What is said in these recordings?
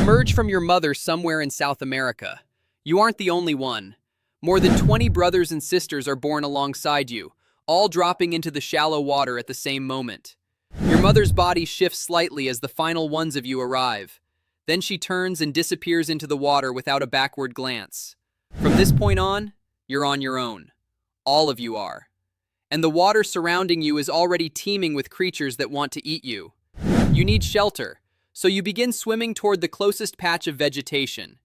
emerge from your mother somewhere in South America. You aren't the only one. More than 20 brothers and sisters are born alongside you, all dropping into the shallow water at the same moment. Your mother's body shifts slightly as the final ones of you arrive. Then she turns and disappears into the water without a backward glance. From this point on, you're on your own. All of you are. And the water surrounding you is already teeming with creatures that want to eat you. You need shelter, so you begin swimming toward the closest patch of vegetation.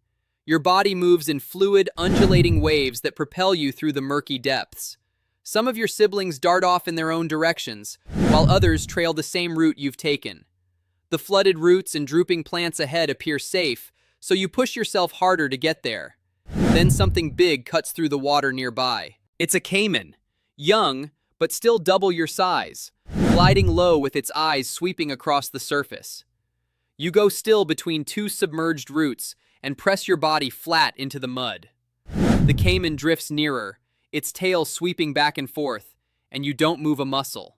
Your body moves in fluid, undulating waves that propel you through the murky depths. Some of your siblings dart off in their own directions, while others trail the same route you've taken. The flooded roots and drooping plants ahead appear safe, so you push yourself harder to get there. Then something big cuts through the water nearby. It's a caiman, young, but still double your size, gliding low with its eyes sweeping across the surface. You go still between two submerged roots and press your body flat into the mud. The caiman drifts nearer, its tail sweeping back and forth, and you don't move a muscle.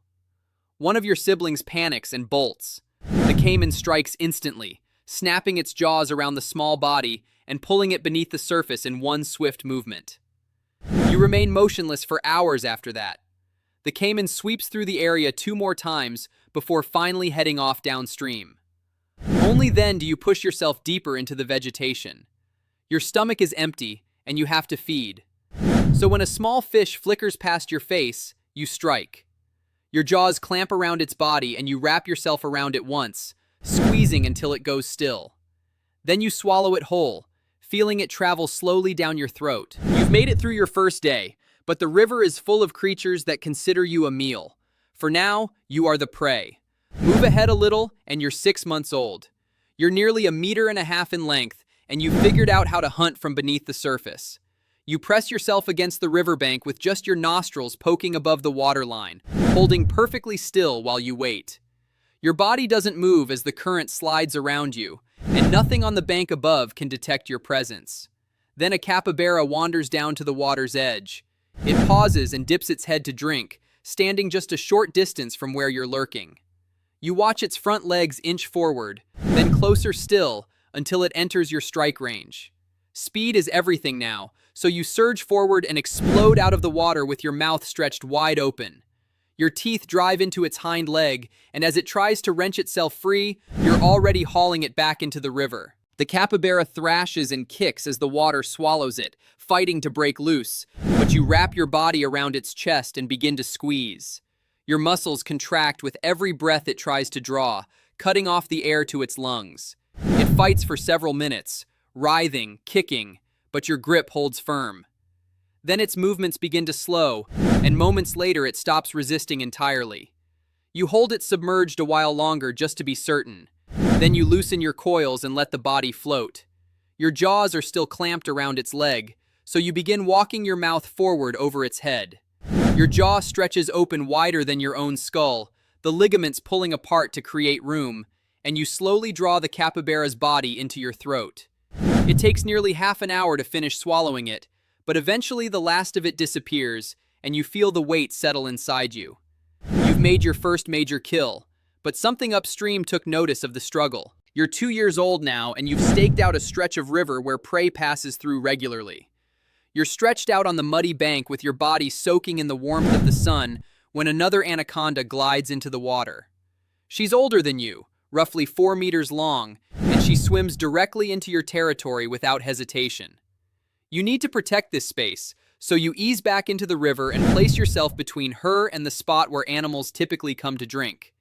One of your siblings panics and bolts. The caiman strikes instantly, snapping its jaws around the small body and pulling it beneath the surface in one swift movement. You remain motionless for hours after that. The caiman sweeps through the area 2 more times before finally heading off downstream. Only then do you push yourself deeper into the vegetation. Your stomach is empty, and you have to feed. So when a small fish flickers past your face, you strike. Your jaws clamp around its body and you wrap yourself around it once, squeezing until it goes still. Then you swallow it whole, feeling it travel slowly down your throat. You've made it through your first day, but the river is full of creatures that consider you a meal. For now, you are the prey. Move ahead a little, and you're 6 months old. You're nearly 1.5 meters in length, and you've figured out how to hunt from beneath the surface. You press yourself against the riverbank with just your nostrils poking above the waterline, holding perfectly still while you wait. Your body doesn't move as the current slides around you, and nothing on the bank above can detect your presence. Then a capybara wanders down to the water's edge. It pauses and dips its head to drink, standing just a short distance from where you're lurking. You watch its front legs inch forward, then closer still, until it enters your strike range. Speed is everything now, so you surge forward and explode out of the water with your mouth stretched wide open. Your teeth drive into its hind leg, and as it tries to wrench itself free, you're already hauling it back into the river. The capybara thrashes and kicks as the water swallows it, fighting to break loose, but you wrap your body around its chest and begin to squeeze. Your muscles contract with every breath it tries to draw, cutting off the air to its lungs. It fights for several minutes, writhing, kicking, but your grip holds firm. Then its movements begin to slow, and moments later it stops resisting entirely. You hold it submerged a while longer just to be certain. Then you loosen your coils and let the body float. Your jaws are still clamped around its leg, so you begin walking your mouth forward over its head. Your jaw stretches open wider than your own skull, the ligaments pulling apart to create room, and you slowly draw the capybara's body into your throat. It takes nearly half an hour to finish swallowing it, but eventually the last of it disappears, and you feel the weight settle inside you. You've made your first major kill, but something upstream took notice of the struggle. You're 2 years old now, and you've staked out a stretch of river where prey passes through regularly. You're stretched out on the muddy bank with your body soaking in the warmth of the sun when another anaconda glides into the water. She's older than you, roughly 4 meters long, and she swims directly into your territory without hesitation. You need to protect this space, so you ease back into the river and place yourself between her and the spot where animals typically come to drink.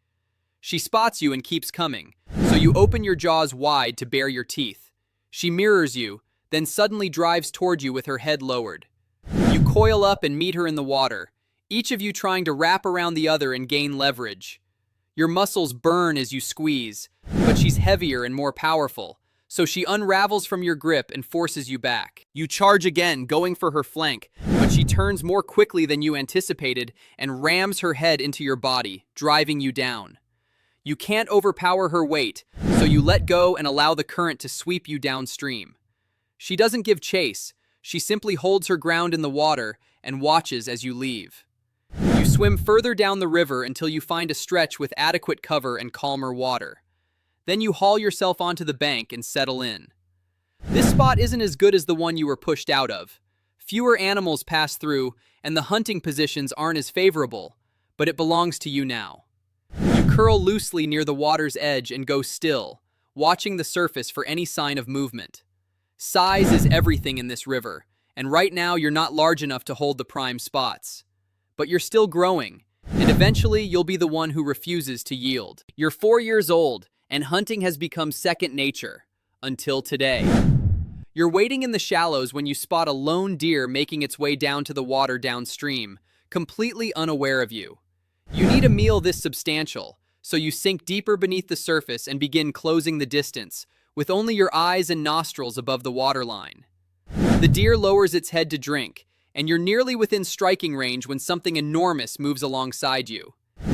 She spots you and keeps coming, so you open your jaws wide to bare your teeth. She mirrors you, then suddenly drives toward you with her head lowered. You coil up and meet her in the water, each of you trying to wrap around the other and gain leverage. Your muscles burn as you squeeze, but she's heavier and more powerful, so she unravels from your grip and forces you back. You charge again, going for her flank, but she turns more quickly than you anticipated and rams her head into your body, driving you down. You can't overpower her weight, so you let go and allow the current to sweep you downstream. She doesn't give chase, she simply holds her ground in the water and watches as you leave. You swim further down the river until you find a stretch with adequate cover and calmer water. Then you haul yourself onto the bank and settle in. This spot isn't as good as the one you were pushed out of. Fewer animals pass through, and the hunting positions aren't as favorable, but it belongs to you now. You curl loosely near the water's edge and go still, watching the surface for any sign of movement. Size is everything in this river, and right now you're not large enough to hold the prime spots. But you're still growing, and eventually you'll be the one who refuses to yield. You're 4 years old, and hunting has become second nature, until today. You're waiting in the shallows when you spot a lone deer making its way down to the water downstream, completely unaware of you. You need a meal this substantial, so you sink deeper beneath the surface and begin closing the distance, with only your eyes and nostrils above the waterline. The deer lowers its head to drink, and you're nearly within striking range when something enormous moves alongside you.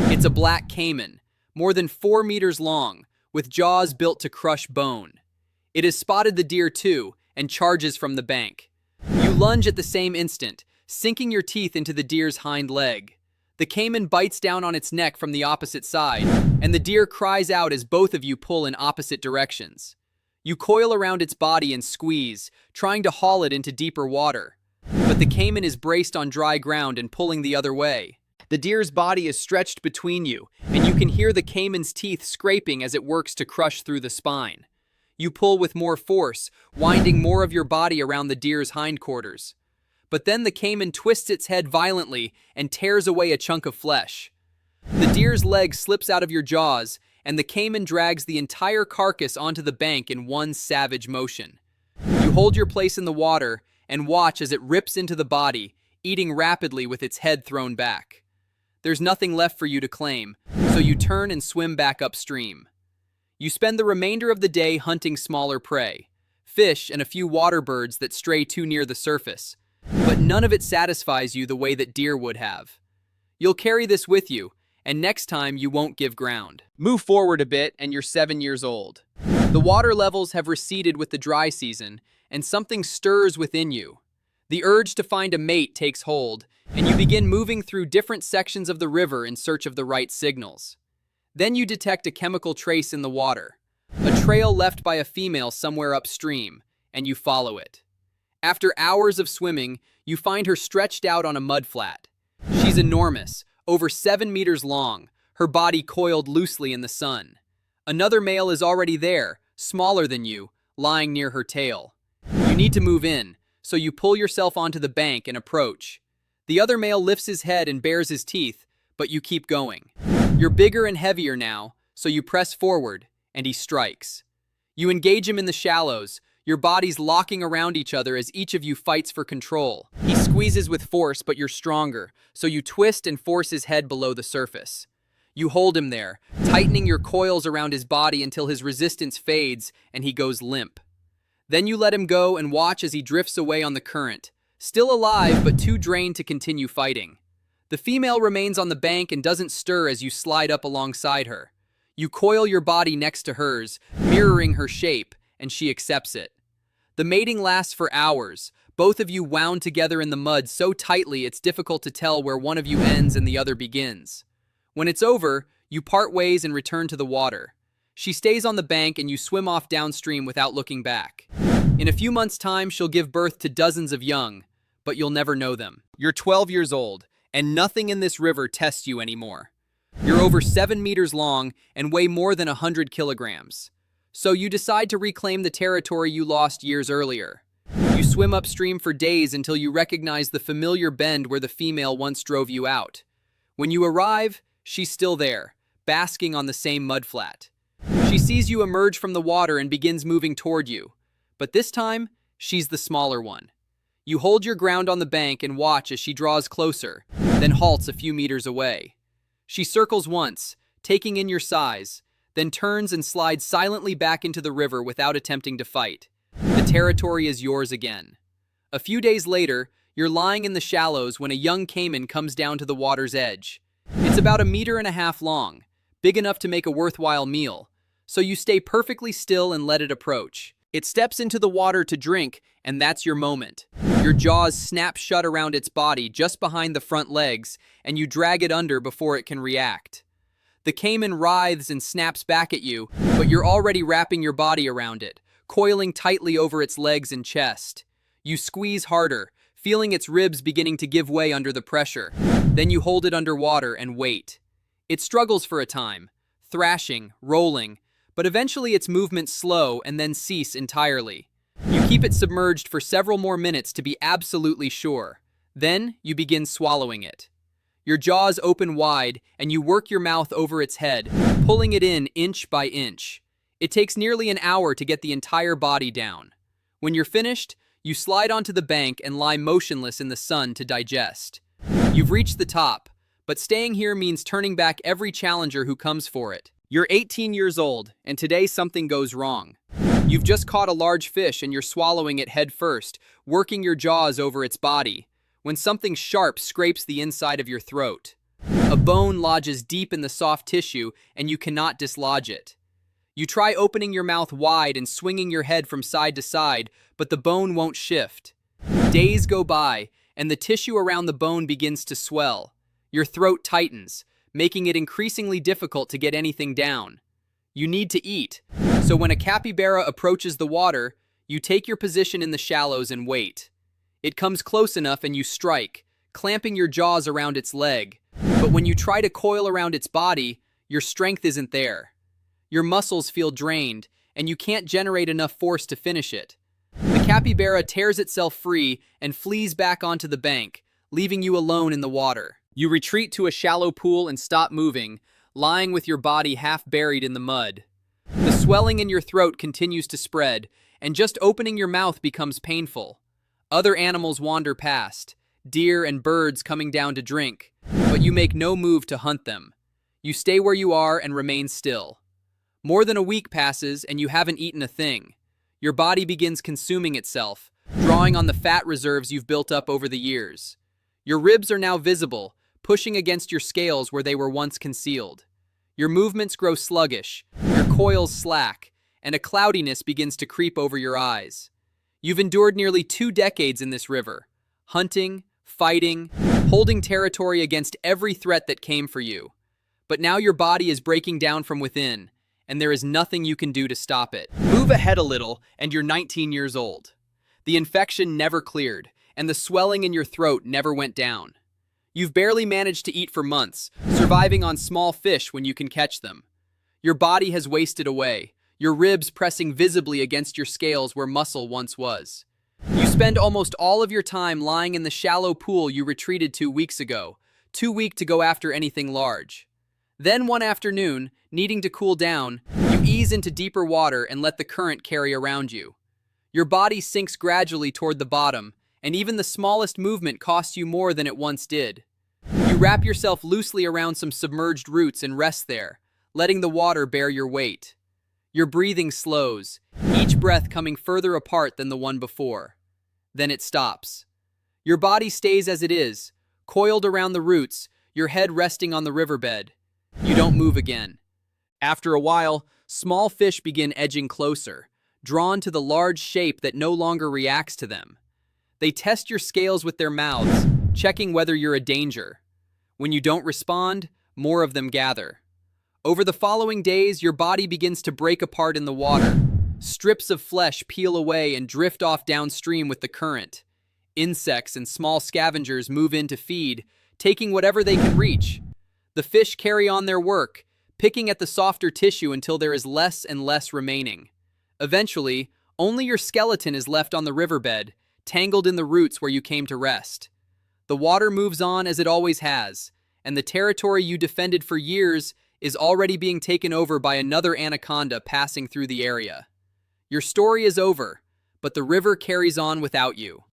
It's a black caiman, more than 4 meters long, with jaws built to crush bone. It has spotted the deer too, and charges from the bank. You lunge at the same instant, sinking your teeth into the deer's hind leg. The caiman bites down on its neck from the opposite side, and the deer cries out as both of you pull in opposite directions. You coil around its body and squeeze, trying to haul it into deeper water. But the caiman is braced on dry ground and pulling the other way. The deer's body is stretched between you, and you can hear the caiman's teeth scraping as it works to crush through the spine. You pull with more force, winding more of your body around the deer's hindquarters. But then the caiman twists its head violently and tears away a chunk of flesh. The deer's leg slips out of your jaws, and the caiman drags the entire carcass onto the bank in one savage motion. You hold your place in the water and watch as it rips into the body, eating rapidly with its head thrown back. There's nothing left for you to claim, so you turn and swim back upstream. You spend the remainder of the day hunting smaller prey, fish and a few water birds that stray too near the surface, but none of it satisfies you the way that deer would have. You'll carry this with you, and next time you won't give ground. Move forward a bit and you're 7 years old. The water levels have receded with the dry season, and something stirs within you. The urge to find a mate takes hold, and you begin moving through different sections of the river in search of the right signals. Then you detect a chemical trace in the water, a trail left by a female somewhere upstream, and you follow it. After hours of swimming, you find her stretched out on a mudflat. She's enormous, over 7 meters long, her body coiled loosely in the sun. Another male is already there, smaller than you, lying near her tail. You need to move in, so you pull yourself onto the bank and approach. The other male lifts his head and bares his teeth, but you keep going. You're bigger and heavier now, so you press forward, and he strikes. You engage him in the shallows, your bodies locking around each other as each of you fights for control. He squeezes with force, but you're stronger, so you twist and force his head below the surface. You hold him there, tightening your coils around his body until his resistance fades and he goes limp. Then you let him go and watch as he drifts away on the current, still alive but too drained to continue fighting. The female remains on the bank and doesn't stir as you slide up alongside her. You coil your body next to hers, mirroring her shape, and she accepts it. The mating lasts for hours, both of you wound together in the mud so tightly it's difficult to tell where one of you ends and the other begins. When it's over, you part ways and return to the water. She stays on the bank and you swim off downstream without looking back. In a few months' time, she'll give birth to dozens of young, but you'll never know them. You're 12 years old, and nothing in this river tests you anymore. You're over 7 meters long and weigh more than 100 kilograms. So you decide to reclaim the territory you lost years earlier. You swim upstream for days until you recognize the familiar bend where the female once drove you out. When you arrive, she's still there, basking on the same mudflat. She sees you emerge from the water and begins moving toward you. But this time, she's the smaller one. You hold your ground on the bank and watch as she draws closer, then halts a few meters away. She circles once, taking in your size, then turns and slides silently back into the river without attempting to fight. The territory is yours again. A few days later, you're lying in the shallows when a young caiman comes down to the water's edge. It's about 1.5 meters long, big enough to make a worthwhile meal, so you stay perfectly still and let it approach. It steps into the water to drink, and that's your moment. Your jaws snap shut around its body just behind the front legs, and you drag it under before it can react. The caiman writhes and snaps back at you, but you're already wrapping your body around it, coiling tightly over its legs and chest. You squeeze harder, feeling its ribs beginning to give way under the pressure. Then you hold it underwater and wait. It struggles for a time, thrashing, rolling, but eventually its movements slow and then cease entirely. You keep it submerged for several more minutes to be absolutely sure. Then you begin swallowing it. Your jaws open wide and you work your mouth over its head, pulling it in inch by inch. It takes nearly an hour to get the entire body down. When you're finished, you slide onto the bank and lie motionless in the sun to digest. You've reached the top, but staying here means turning back every challenger who comes for it. You're 18 years old, and today something goes wrong. You've just caught a large fish and you're swallowing it head first, working your jaws over its body, when something sharp scrapes the inside of your throat. A bone lodges deep in the soft tissue and you cannot dislodge it. You try opening your mouth wide and swinging your head from side to side, but the bone won't shift. Days go by, and the tissue around the bone begins to swell. Your throat tightens, making it increasingly difficult to get anything down. You need to eat, so when a capybara approaches the water, you take your position in the shallows and wait. It comes close enough and you strike, clamping your jaws around its leg. But when you try to coil around its body, your strength isn't there. Your muscles feel drained, and you can't generate enough force to finish it. The capybara tears itself free and flees back onto the bank, leaving you alone in the water. You retreat to a shallow pool and stop moving, lying with your body half buried in the mud. The swelling in your throat continues to spread, and just opening your mouth becomes painful. Other animals wander past, deer and birds coming down to drink, but you make no move to hunt them. You stay where you are and remain still. More than a week passes and you haven't eaten a thing. Your body begins consuming itself, drawing on the fat reserves you've built up over the years. Your ribs are now visible, pushing against your scales where they were once concealed. Your movements grow sluggish, your coils slack, and a cloudiness begins to creep over your eyes. You've endured nearly 2 decades in this river, hunting, fighting, holding territory against every threat that came for you. But now your body is breaking down from within, and there is nothing you can do to stop it. Move ahead a little, and you're 19 years old. The infection never cleared, and the swelling in your throat never went down. You've barely managed to eat for months, surviving on small fish when you can catch them. Your body has wasted away, your ribs pressing visibly against your scales where muscle once was. You spend almost all of your time lying in the shallow pool you retreated to weeks ago, too weak to go after anything large. Then one afternoon, needing to cool down, you ease into deeper water and let the current carry around you. Your body sinks gradually toward the bottom, and even the smallest movement costs you more than it once did. You wrap yourself loosely around some submerged roots and rest there, letting the water bear your weight. Your breathing slows, each breath coming further apart than the one before. Then it stops. Your body stays as it is, coiled around the roots, your head resting on the riverbed. You don't move again. After a while, small fish begin edging closer, drawn to the large shape that no longer reacts to them. They test your scales with their mouths, checking whether you're a danger. When you don't respond, more of them gather. Over the following days, your body begins to break apart in the water. Strips of flesh peel away and drift off downstream with the current. Insects and small scavengers move in to feed, taking whatever they can reach. The fish carry on their work, picking at the softer tissue until there is less and less remaining. Eventually, only your skeleton is left on the riverbed, tangled in the roots where you came to rest. The water moves on as it always has, and the territory you defended for years is already being taken over by another anaconda passing through the area. Your story is over, but the river carries on without you.